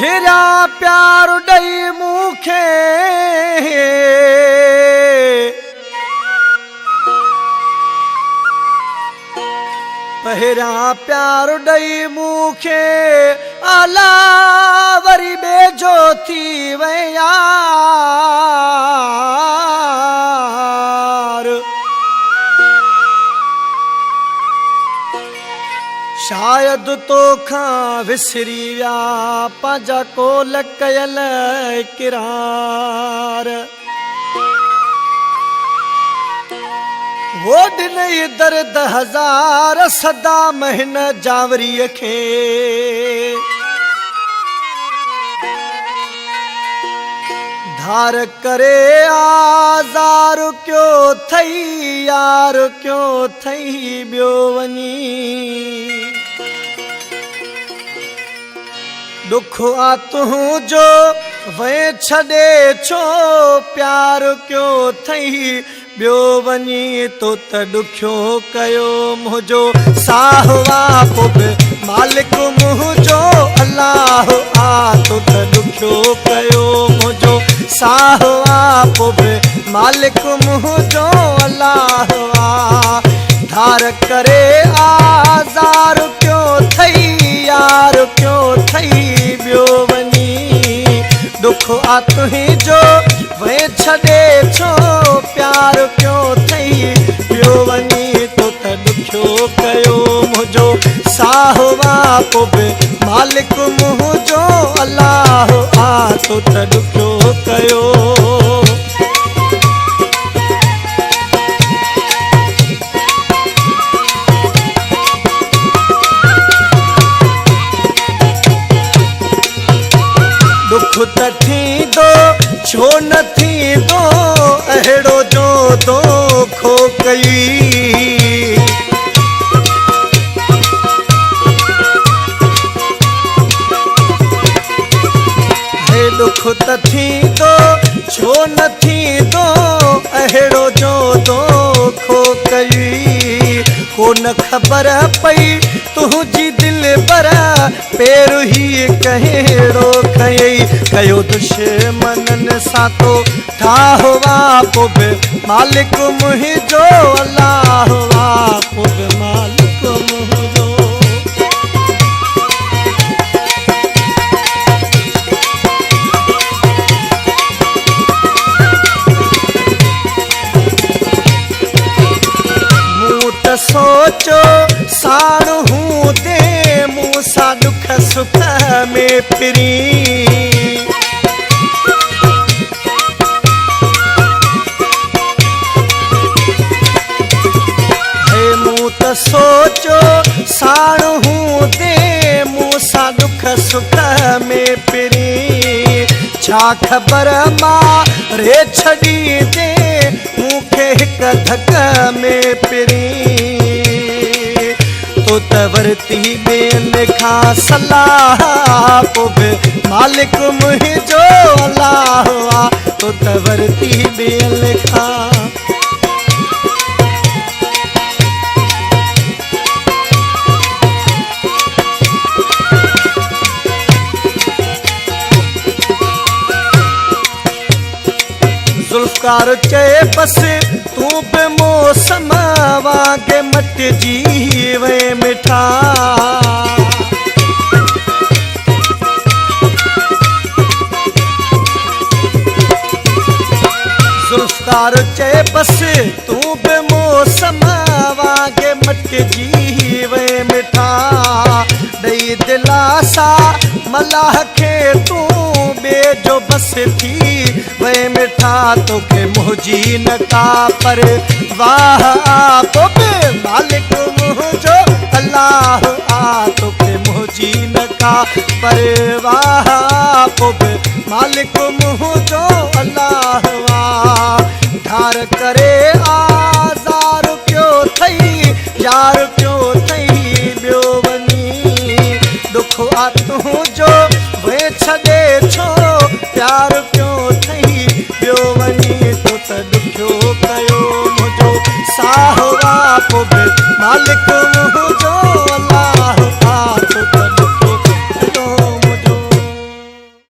पहिरा प्यार डई मुखे पहिरा प्यार डई मुखे अला वरी बेजो थी वयार शायद तो खां विसरी व्या पांजा कोल कयल किरार वो ॾिनई दर्द हज़ार सदा महिन जावरीअ खे धार करे आज़ार क्यो थई यार क्यो थई ॿियो वञी दुख आ तुंहिंजो वे छॾे छो प्यार क्यो थई ॿियो वञी तो त ॾुखियो कयो मुंहिंजो साहवा पोइ बि मालिक मुंहिंजो अलाह आ तो त ॾुखियो कयो मुंहिंजो साहवा पोइ बि मालिक मुंहिंजो अलाह आ धार करे आज़ार क्यों थई यार क्यों थई ॿियो वञी दुख आ तुंहिंजो वे छॾे छो प्यार क्यों थई ॿियो वञी तो त ॾुखियो कयो मुंहिंजो साहवा पोइ बि मालिक मुंहिंजो अलाह आ तो त ॾुखियो कयो दुख त थींदो छो न थींदो अहिड़ो जो दोखो कई हे दुख त थींदो छो न थींदो अहिड़ो जो दोखो कई को न ख़बर पई तुंहिंजी दिलि पर पेर ही कहिड़ो खयई कयो दुश्मननि सां तो ठाहवा पोइ बि मालिक मुंहिंजो अलाह आ पोइ बि मालिक मुंहिंजो मूं त सोचो साण हूं दे मूं सां दुख सुख में फिरी हे मूं त सोचो साण हूं दे मूं सां दुख सुख में फिरी छा ख़बर मां रे छॾी दे मूंखे हिकु धक में फिरी तो त वरती ॿियनि खां सलाह पोइ बि मालिक मुंहिंजो अलाह आ तो त वरती ॿियनि खां ज़ुल्फ़कार चए बसि तूं बि मौसम वांगे मटिजी वे मिठा ज़ुल्फ़कार चए बसि तूं बि मौसम वांगे मटिजी वे मिठा ॾेई दिलासा मलाह खे तूं ॿिए जो बस थी वे मिठा तोखे मुंहिंजी न का पर वाह आ पोइ बि मालिक मुंहिंजो अलाह आ तोखे मुंहिंजी न का पर वाह आ पोइ बि मालिक मुंहिंजो अलाह आ धार करे आज़ार क्यो थई यार क्यो थई ॿियो वञी दुख आ तुंहिंजो वे छॾे छो प्यार क्यों थई ॿियो वञी तो त ॾुखियो कयो मुंहिंजो साहवा पोइ बि मालिक